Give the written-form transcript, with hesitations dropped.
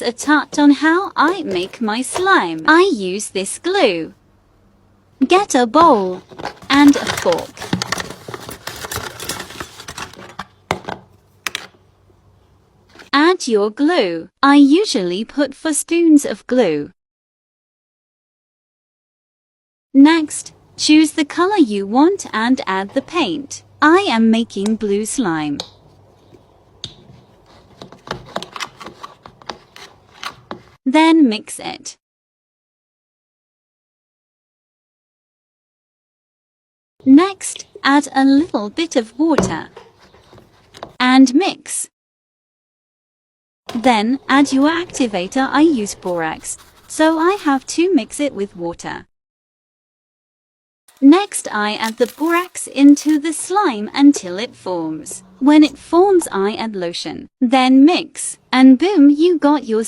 A touch on how I make my slime. I use this glue. Get a bowl and a fork. Add your glue. I usually put 4 spoons of glue. Next, choose the color you want and add the paint. I am making blue slime. Then mix it. Next, add a little bit of water and mix. Then add your activator. I use borax, so I have to mix it with water. Next, I add the borax into the slime until it forms. When it forms, I add lotion. Then mix, and boom, you got your